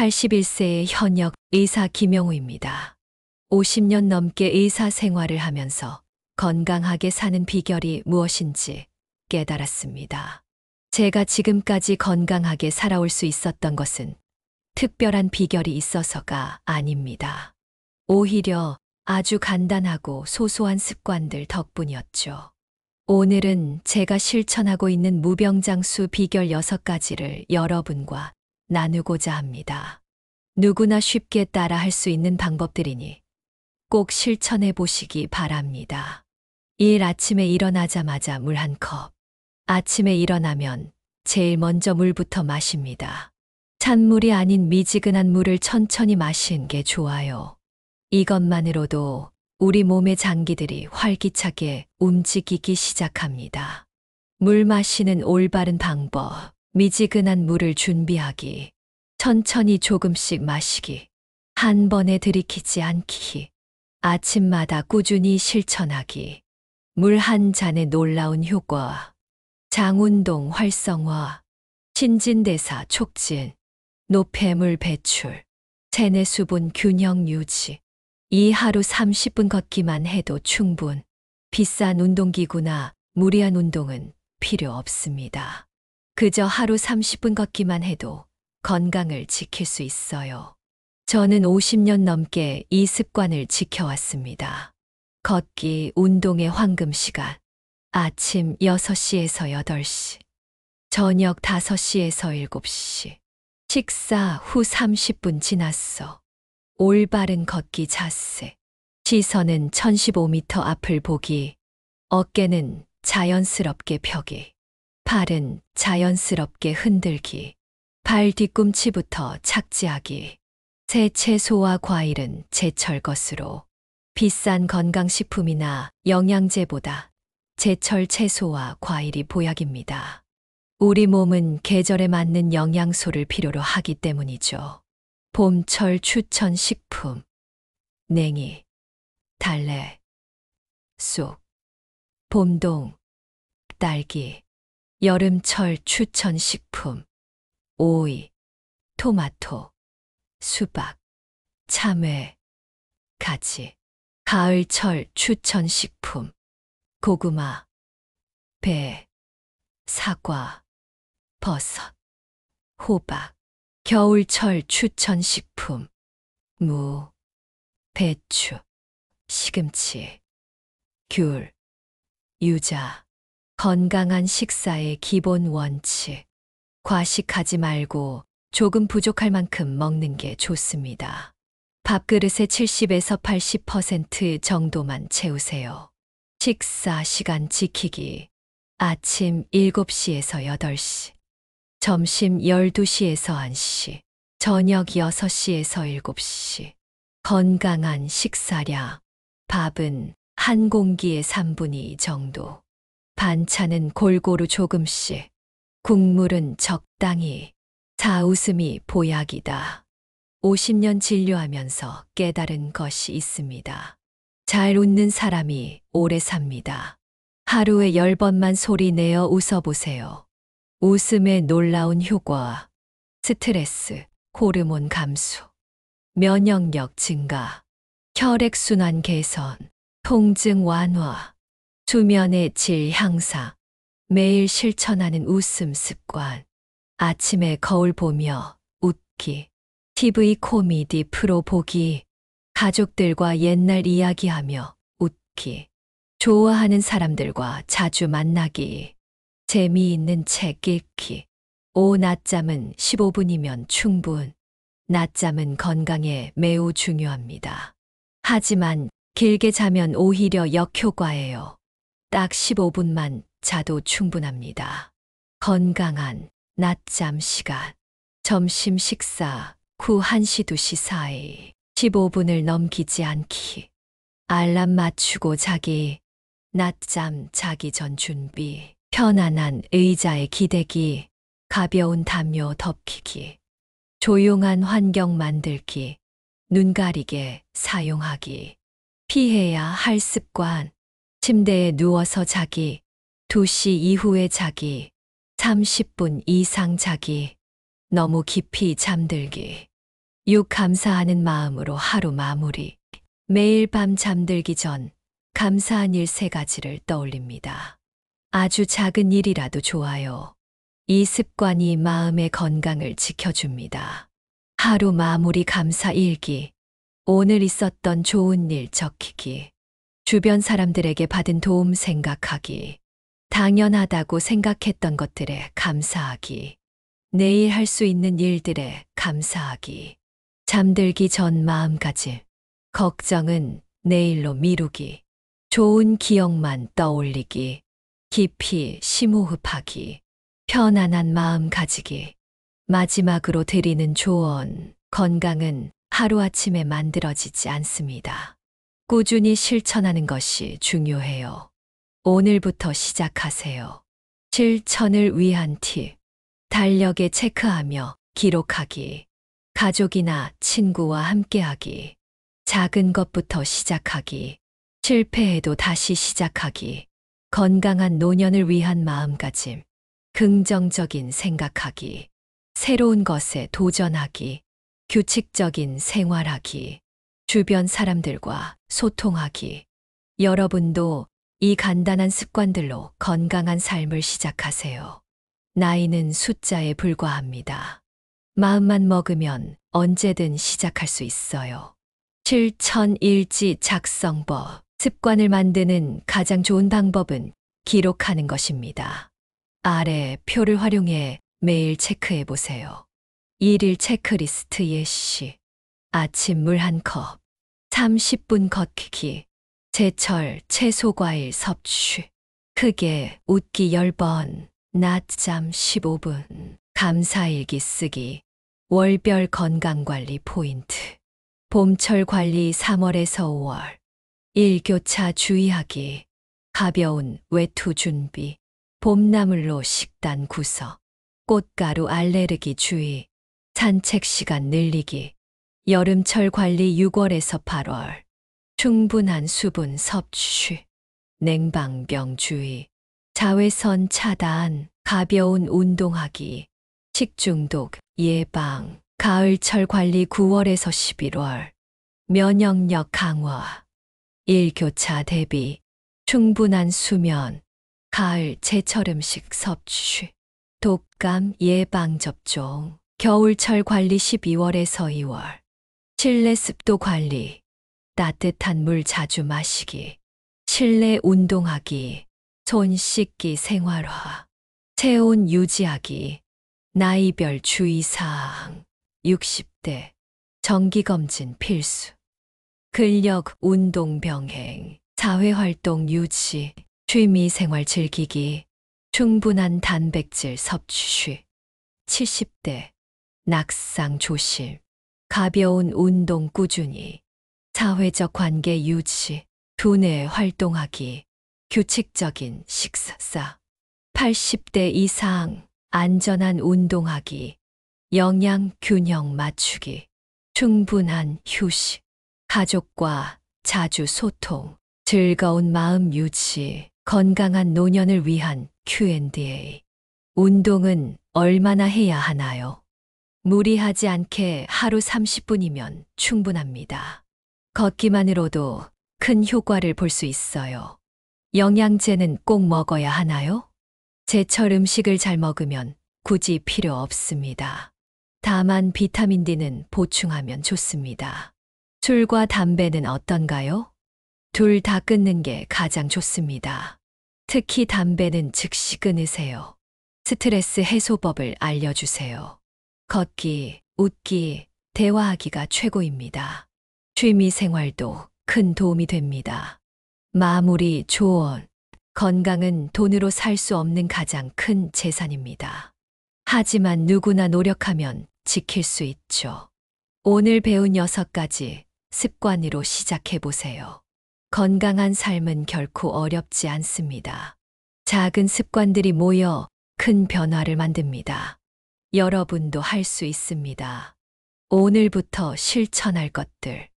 81세의 현역 의사 김영우입니다. 50년 넘게 의사 생활을 하면서 건강하게 사는 비결이 무엇인지 깨달았습니다. 제가 지금까지 건강하게 살아올 수 있었던 것은 특별한 비결이 있어서가 아닙니다. 오히려 아주 간단하고 소소한 습관들 덕분이었죠. 오늘은 제가 실천하고 있는 무병장수 비결 6가지를 여러분과 나누고자 합니다. 누구나 쉽게 따라할 수 있는 방법들이니 꼭 실천해 보시기 바랍니다. 일 아침에 일어나자마자 물 한 컵. 아침에 일어나면 제일 먼저 물부터 마십니다. 찬물이 아닌 미지근한 물을 천천히 마시는 게 좋아요. 이것만으로도 우리 몸의 장기들이 활기차게 움직이기 시작합니다. 물 마시는 올바른 방법. 미지근한 물을 준비하기. 천천히 조금씩 마시기. 한 번에 들이키지 않기. 아침마다 꾸준히 실천하기. 물 한 잔의 놀라운 효과. 장운동 활성화. 신진대사 촉진. 노폐물 배출. 체내 수분 균형 유지. 이 하루 30분 걷기만 해도 충분. 비싼 운동기구나 무리한 운동은 필요 없습니다. 그저 하루 30분 걷기만 해도 건강을 지킬 수 있어요. 저는 50년 넘게 이 습관을 지켜왔습니다. 걷기, 운동의 황금 시간. 아침 6시에서 8시. 저녁 5시에서 7시. 식사 후 30분 지났어. 올바른 걷기 자세. 시선은 1015m 앞을 보기. 어깨는 자연스럽게 펴기. 팔은 자연스럽게 흔들기. 발 뒤꿈치부터 착지하기. 새 채소와 과일은 제철 것으로. 비싼 건강식품이나 영양제보다 제철 채소와 과일이 보약입니다. 우리 몸은 계절에 맞는 영양소를 필요로 하기 때문이죠. 봄철 추천 식품. 냉이, 달래, 쑥, 봄동, 딸기. 여름철 추천 식품. 오이, 토마토, 수박, 참외, 가지. 가을철 추천 식품. 고구마, 배, 사과, 버섯, 호박. 겨울철 추천 식품. 무, 배추, 시금치, 귤, 유자. 건강한 식사의 기본 원칙. 과식하지 말고 조금 부족할 만큼 먹는 게 좋습니다. 밥그릇의 70에서 80% 정도만 채우세요. 식사 시간 지키기. 아침 7시에서 8시. 점심 12시에서 1시. 저녁 6시에서 7시. 건강한 식사량. 밥은 한 공기의 3분의 2 정도. 반찬은 골고루 조금씩. 국물은 적당히. 자웃음이 보약이다. 50년 진료하면서 깨달은 것이 있습니다. 잘 웃는 사람이 오래 삽니다. 하루에 10번만 소리 내어 웃어보세요. 웃음의 놀라운 효과. 스트레스, 호르몬 감소, 면역력 증가, 혈액순환 개선, 통증 완화, 수면의 질 향상. 매일 실천하는 웃음 습관. 아침에 거울 보며 웃기. TV 코미디 프로 보기. 가족들과 옛날 이야기하며 웃기. 좋아하는 사람들과 자주 만나기. 재미있는 책 읽기. 낮잠은 15분이면 충분. 낮잠은 건강에 매우 중요합니다. 하지만 길게 자면 오히려 역효과예요. 딱 15분만 자도 충분합니다. 건강한 낮잠 시간. 점심 식사 후 1시 2시 사이. 15분을 넘기지 않기. 알람 맞추고 자기. 낮잠 자기 전 준비. 편안한 의자에 기대기. 가벼운 담요 덮기기. 조용한 환경 만들기. 눈 가리개 사용하기. 피해야 할 습관. 침대에 누워서 자기. 2시 이후에 자기. 30분 이상 자기. 너무 깊이 잠들기. 감사하는 마음으로 하루 마무리. 매일 밤 잠들기 전 감사한 일 3가지를 떠올립니다. 아주 작은 일이라도 좋아요. 이 습관이 마음의 건강을 지켜줍니다. 하루 마무리 감사 일기. 오늘 있었던 좋은 일 적히기. 주변 사람들에게 받은 도움 생각하기. 당연하다고 생각했던 것들에 감사하기. 내일 할 수 있는 일들에 감사하기. 잠들기 전 마음가짐. 걱정은 내일로 미루기. 좋은 기억만 떠올리기. 깊이 심호흡하기. 편안한 마음 가지기. 마지막으로 드리는 조언. 건강은 하루아침에 만들어지지 않습니다. 꾸준히 실천하는 것이 중요해요. 오늘부터 시작하세요. 실천을 위한 팁. 달력에 체크하며 기록하기. 가족이나 친구와 함께하기. 작은 것부터 시작하기. 실패해도 다시 시작하기. 건강한 노년을 위한 마음가짐. 긍정적인 생각하기. 새로운 것에 도전하기. 규칙적인 생활하기. 주변 사람들과 소통하기. 여러분도 이 간단한 습관들로 건강한 삶을 시작하세요. 나이는 숫자에 불과합니다. 마음만 먹으면 언제든 시작할 수 있어요. 실천 일지 작성법. 습관을 만드는 가장 좋은 방법은 기록하는 것입니다. 아래 표를 활용해 매일 체크해 보세요. 일일 체크리스트 예시. 아침 물 1컵. 30분 걷기. 제철 채소 과일 섭취. 크게 웃기 10번. 낮잠 15분. 감사일기 쓰기. 월별 건강관리 포인트. 봄철 관리 3월에서 5월. 일교차 주의하기. 가벼운 외투 준비. 봄나물로 식단 구성. 꽃가루 알레르기 주의. 산책 시간 늘리기. 여름철 관리 6월에서 8월. 충분한 수분 섭취. 냉방병 주의. 자외선 차단. 가벼운 운동하기. 식중독 예방. 가을철 관리 9월에서 11월. 면역력 강화. 일교차 대비. 충분한 수면. 가을 제철 음식 섭취. 독감 예방 접종. 겨울철 관리 12월에서 2월. 실내 습도 관리. 따뜻한 물 자주 마시기. 실내 운동하기. 손 씻기 생활화. 체온 유지하기. 나이별 주의사항. 60대. 정기검진 필수. 근력 운동 병행. 사회활동 유지. 취미생활 즐기기. 충분한 단백질 섭취. 70대. 낙상 조심. 가벼운 운동 꾸준히. 사회적 관계 유지. 두뇌 활동하기. 규칙적인 식사. 80대 이상. 안전한 운동하기. 영양 균형 맞추기. 충분한 휴식. 가족과 자주 소통. 즐거운 마음 유지. 건강한 노년을 위한 Q&A. 운동은 얼마나 해야 하나요? 무리하지 않게 하루 30분이면 충분합니다. 걷기만으로도 큰 효과를 볼 수 있어요. 영양제는 꼭 먹어야 하나요? 제철 음식을 잘 먹으면 굳이 필요 없습니다. 다만 비타민 D는 보충하면 좋습니다. 술과 담배는 어떤가요? 둘 다 끊는 게 가장 좋습니다. 특히 담배는 즉시 끊으세요. 스트레스 해소법을 알려주세요. 걷기, 웃기, 대화하기가 최고입니다. 취미 생활도 큰 도움이 됩니다. 마무리 조언. 건강은 돈으로 살 수 없는 가장 큰 재산입니다. 하지만 누구나 노력하면 지킬 수 있죠. 오늘 배운 6가지 습관으로 시작해 보세요. 건강한 삶은 결코 어렵지 않습니다. 작은 습관들이 모여 큰 변화를 만듭니다. 여러분도 할 수 있습니다. 오늘부터 실천할 것들.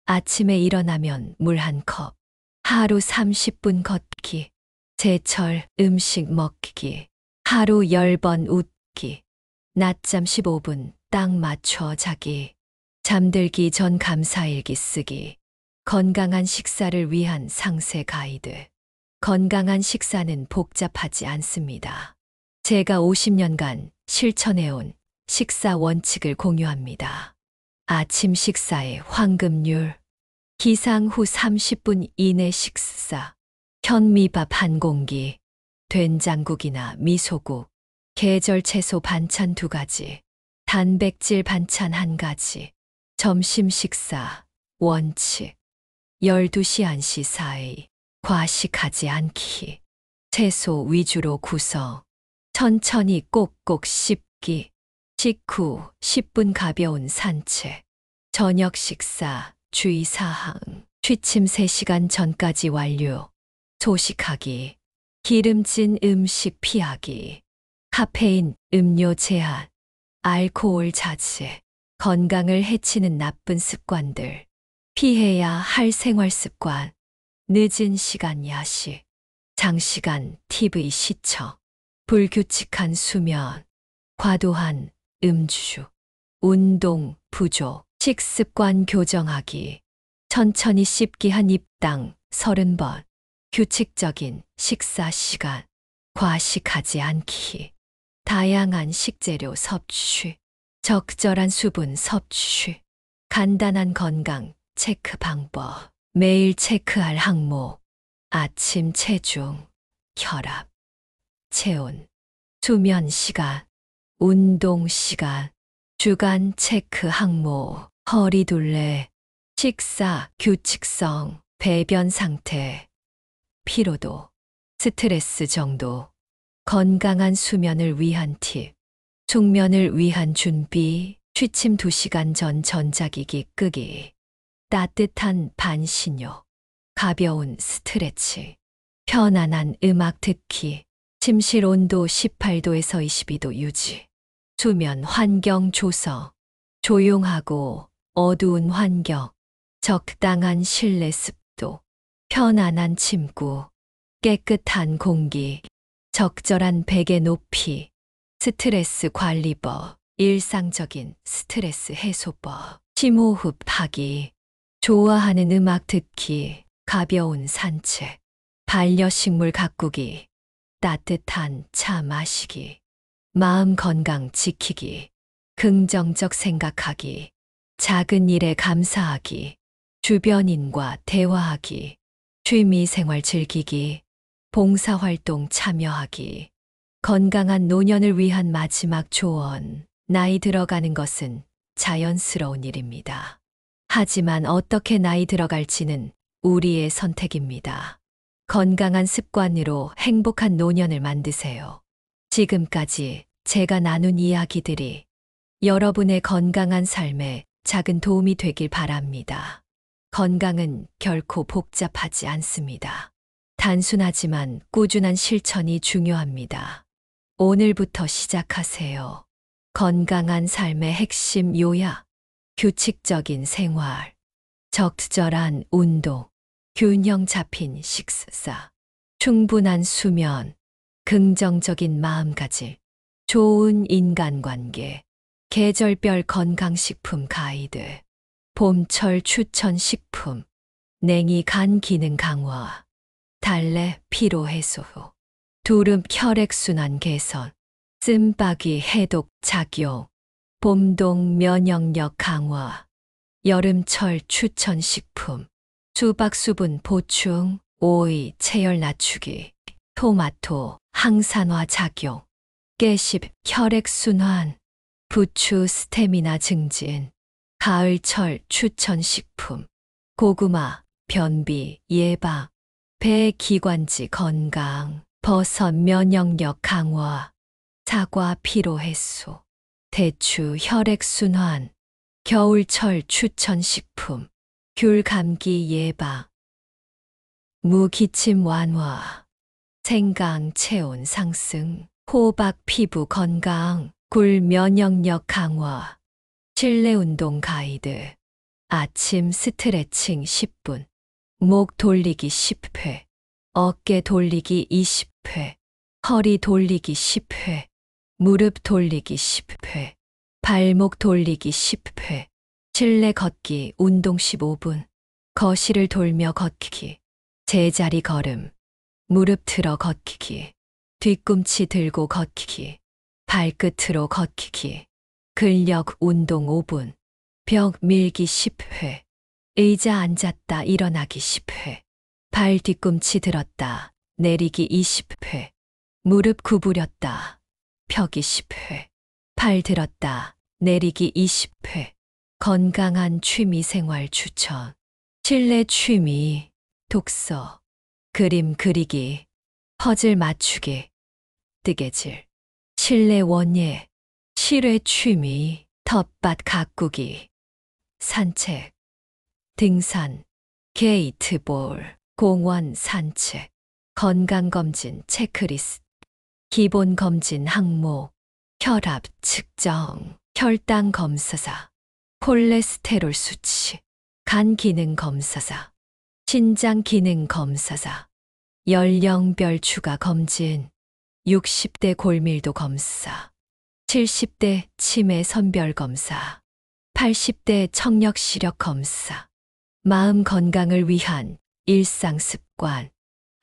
아침에 일어나면 물 1컵. 하루 30분 걷기. 제철 음식 먹기. 하루 10번 웃기. 낮잠 15분 딱 맞춰 자기. 잠들기 전 감사일기 쓰기. 건강한 식사를 위한 상세 가이드. 건강한 식사는 복잡하지 않습니다. 제가 50년간 실천해온 식사 원칙을 공유합니다. 아침 식사의 황금률. 기상 후 30분 이내 식사. 현미밥 한 공기. 된장국이나 미소국. 계절 채소 반찬 2가지. 단백질 반찬 1가지. 점심 식사 원칙. 12시 1시 사이. 과식하지 않기. 채소 위주로 구성. 천천히 꼭꼭 씹기. 식후 10분 가벼운 산책. 저녁 식사 주의사항. 취침 3시간 전까지 완료. 소식하기. 기름진 음식 피하기. 카페인 음료 제한. 알코올 자제. 건강을 해치는 나쁜 습관들. 피해야 할 생활 습관. 늦은 시간 야식. 장시간 TV 시청. 불규칙한 수면. 과도한 음주. 운동 부족. 식습관 교정하기. 천천히 씹기 한 입당 30번. 규칙적인 식사 시간. 과식하지 않기. 다양한 식재료 섭취. 적절한 수분 섭취. 간단한 건강 체크 방법. 매일 체크할 항목. 아침 체중, 혈압, 체온, 수면 시간, 운동 시간. 주간 체크 항목. 허리둘레, 식사 규칙성, 배변 상태, 피로도, 스트레스 정도. 건강한 수면을 위한 팁. 숙면을 위한 준비. 취침 2시간 전 전자기기 끄기. 따뜻한 반신욕. 가벼운 스트레칭. 편안한 음악 듣기. 침실 온도 18도에서 22도 유지. 수면 환경 조성. 조용하고 어두운 환경. 적당한 실내 습도. 편안한 침구. 깨끗한 공기. 적절한 베개 높이. 스트레스 관리법. 일상적인 스트레스 해소법. 심호흡 하기. 좋아하는 음악 듣기. 가벼운 산책. 반려식물 가꾸기. 따뜻한 차 마시기. 마음 건강 지키기. 긍정적 생각하기. 작은 일에 감사하기. 주변인과 대화하기. 취미생활 즐기기. 봉사활동 참여하기. 건강한 노년을 위한 마지막 조언. 나이 들어가는 것은 자연스러운 일입니다. 하지만 어떻게 나이 들어갈지는 우리의 선택입니다. 건강한 습관으로 행복한 노년을 만드세요. 지금까지 제가 나눈 이야기들이 여러분의 건강한 삶에 작은 도움이 되길 바랍니다. 건강은 결코 복잡하지 않습니다. 단순하지만 꾸준한 실천이 중요합니다. 오늘부터 시작하세요. 건강한 삶의 핵심 요약. 규칙적인 생활. 적절한 운동. 균형 잡힌 식사. 충분한 수면. 긍정적인 마음가짐. 좋은 인간관계. 계절별 건강식품 가이드. 봄철 추천 식품. 냉이 간 기능 강화. 달래 피로 해소. 두릅 혈액순환 개선. 씀박이 해독 작용. 봄동 면역력 강화. 여름철 추천 식품. 수박 수분 보충. 오이 체열 낮추기. 토마토 항산화 작용. 깨씹 혈액순환. 부추 스태미나 증진. 가을철 추천 식품. 고구마 변비 예방. 배 기관지 건강. 버섯 면역력 강화. 사과 피로 해소. 대추 혈액순환. 겨울철 추천 식품. 귤 감기 예방. 무 기침 완화. 생강 체온 상승. 호박 피부 건강. 굴 면역력 강화. 실내 운동 가이드. 아침 스트레칭 10분. 목 돌리기 10회. 어깨 돌리기 20회. 허리 돌리기 10회. 무릎 돌리기 10회. 발목 돌리기 10회. 실내 걷기 운동 15분. 거실을 돌며 걷기. 제자리 걸음. 무릎 틀어 걷기. 뒤꿈치 들고 걷기. 발끝으로 걷기. 근력 운동 5분. 벽 밀기 10회. 의자 앉았다 일어나기 10회. 발 뒤꿈치 들었다 내리기 20회. 무릎 구부렸다 펴기 10회. 팔 들었다 내리기 20회. 건강한 취미 생활 추천. 실내 취미, 독서, 그림 그리기, 퍼즐 맞추기, 뜨개질. 실내 원예, 실외 취미, 텃밭 가꾸기, 산책, 등산, 게이트볼, 공원 산책, 건강검진 체크리스트, 기본검진 항목, 혈압 측정, 혈당 검사사, 콜레스테롤 수치, 간 기능 검사사, 신장 기능 검사사, 연령별 추가 검진, 60대 골밀도 검사, 70대 치매 선별 검사, 80대 청력 시력 검사, 마음 건강을 위한 일상 습관,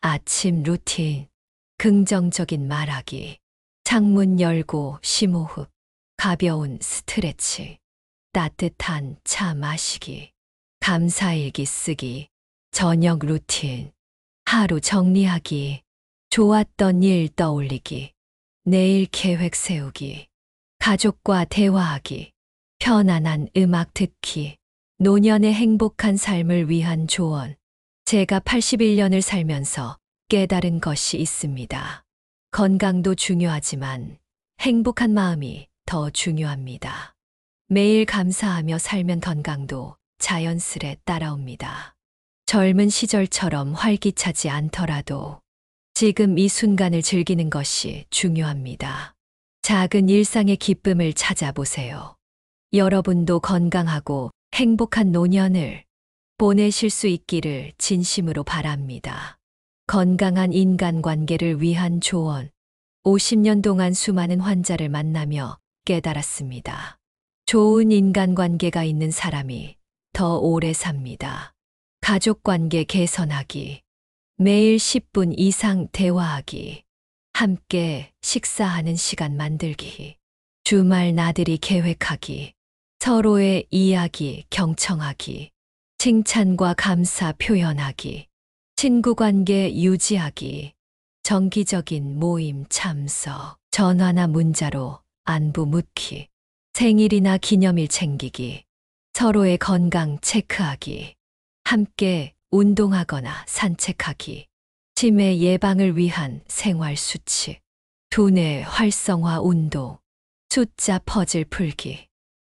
아침 루틴, 긍정적인 말하기, 창문 열고 심호흡, 가벼운 스트레치, 따뜻한 차 마시기, 감사일기 쓰기, 저녁 루틴, 하루 정리하기, 좋았던 일 떠올리기, 내일 계획 세우기, 가족과 대화하기, 편안한 음악 듣기, 노년의 행복한 삶을 위한 조언. 제가 81년을 살면서 깨달은 것이 있습니다. 건강도 중요하지만 행복한 마음이 더 중요합니다. 매일 감사하며 살면 건강도 자연스레 따라옵니다. 젊은 시절처럼 활기차지 않더라도 지금 이 순간을 즐기는 것이 중요합니다. 작은 일상의 기쁨을 찾아보세요. 여러분도 건강하고 행복한 노년을 보내실 수 있기를 진심으로 바랍니다. 건강한 인간관계를 위한 조언. 50년 동안 수많은 환자를 만나며 깨달았습니다. 좋은 인간관계가 있는 사람이 더 오래 삽니다. 가족관계 개선하기, 매일 10분 이상 대화하기, 함께 식사하는 시간 만들기, 주말 나들이 계획하기, 서로의 이야기 경청하기, 칭찬과 감사 표현하기, 친구관계 유지하기, 정기적인 모임 참석, 전화나 문자로 안부 묻기, 생일이나 기념일 챙기기, 서로의 건강 체크하기, 함께 운동하거나 산책하기, 치매 예방을 위한 생활 수칙, 두뇌 활성화 운동, 숫자 퍼즐 풀기,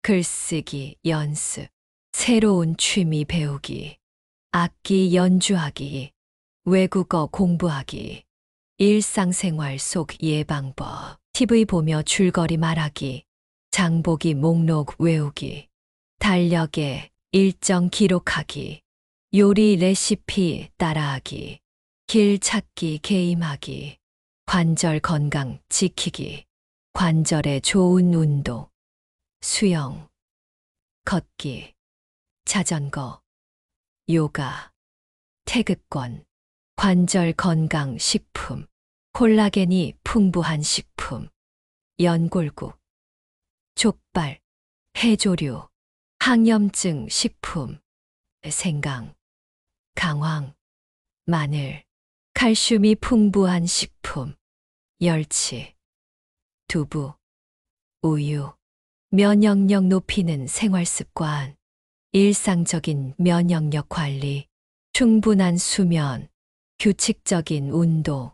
글쓰기 연습, 새로운 취미 배우기, 악기 연주하기, 외국어 공부하기, 일상생활 속 예방법, TV 보며 줄거리 말하기, 장보기 목록 외우기, 달력에 일정 기록하기, 요리 레시피 따라하기, 길 찾기 게임하기, 관절 건강 지키기, 관절에 좋은 운동, 수영, 걷기, 자전거, 요가, 태극권, 관절 건강 식품, 콜라겐이 풍부한 식품, 연골국, 족발, 해조류, 항염증 식품, 생강, 강황, 마늘, 칼슘이 풍부한 식품, 멸치, 두부, 우유, 면역력 높이는 생활습관, 일상적인 면역력 관리, 충분한 수면, 규칙적인 운동,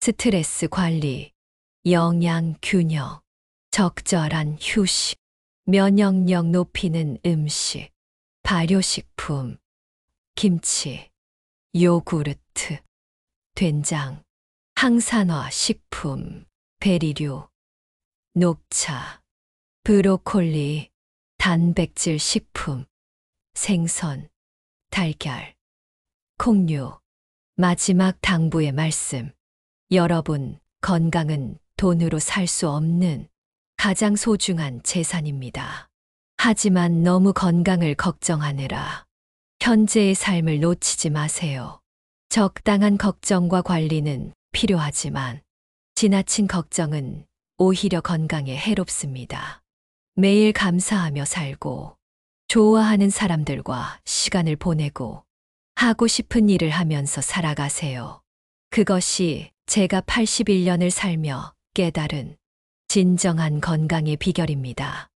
스트레스 관리, 영양 균형, 적절한 휴식, 면역력 높이는 음식, 발효식품, 김치, 요구르트, 된장, 항산화 식품, 베리류, 녹차, 브로콜리, 단백질 식품, 생선, 달걀, 콩류. 마지막 당부의 말씀. 여러분, 건강은 돈으로 살 수 없는 가장 소중한 재산입니다. 하지만 너무 건강을 걱정하느라 현재의 삶을 놓치지 마세요. 적당한 걱정과 관리는 필요하지만 지나친 걱정은 오히려 건강에 해롭습니다. 매일 감사하며 살고 좋아하는 사람들과 시간을 보내고 하고 싶은 일을 하면서 살아가세요. 그것이 제가 81년을 살며 깨달은 진정한 건강의 비결입니다.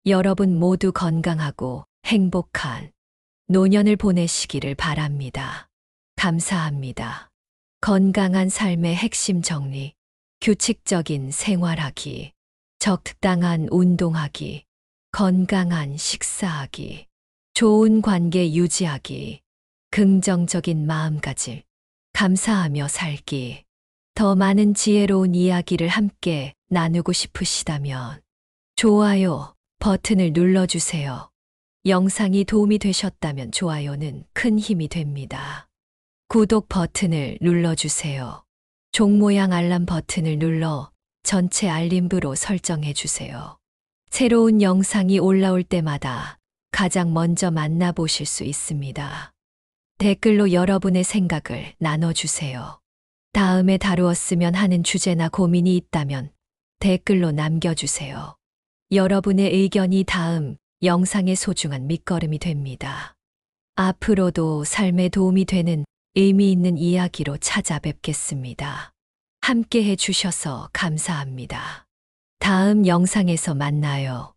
여러분 모두 건강하고 행복한 노년을 보내시기를 바랍니다. 감사합니다. 건강한 삶의 핵심 정리, 규칙적인 생활하기, 적당한 운동하기, 건강한 식사하기, 좋은 관계 유지하기, 긍정적인 마음가짐, 감사하며 살기. 더 많은 지혜로운 이야기를 함께 나누고 싶으시다면 좋아요 버튼을 눌러주세요. 영상이 도움이 되셨다면 좋아요는 큰 힘이 됩니다. 구독 버튼을 눌러주세요. 종 모양 알람 버튼을 눌러 전체 알림부로 설정해 주세요. 새로운 영상이 올라올 때마다 가장 먼저 만나보실 수 있습니다. 댓글로 여러분의 생각을 나눠주세요. 다음에 다루었으면 하는 주제나 고민이 있다면 댓글로 남겨주세요. 여러분의 의견이 다음 영상의 소중한 밑거름이 됩니다. 앞으로도 삶에 도움이 되는 의미 있는 이야기로 찾아뵙겠습니다. 함께 해주셔서 감사합니다. 다음 영상에서 만나요.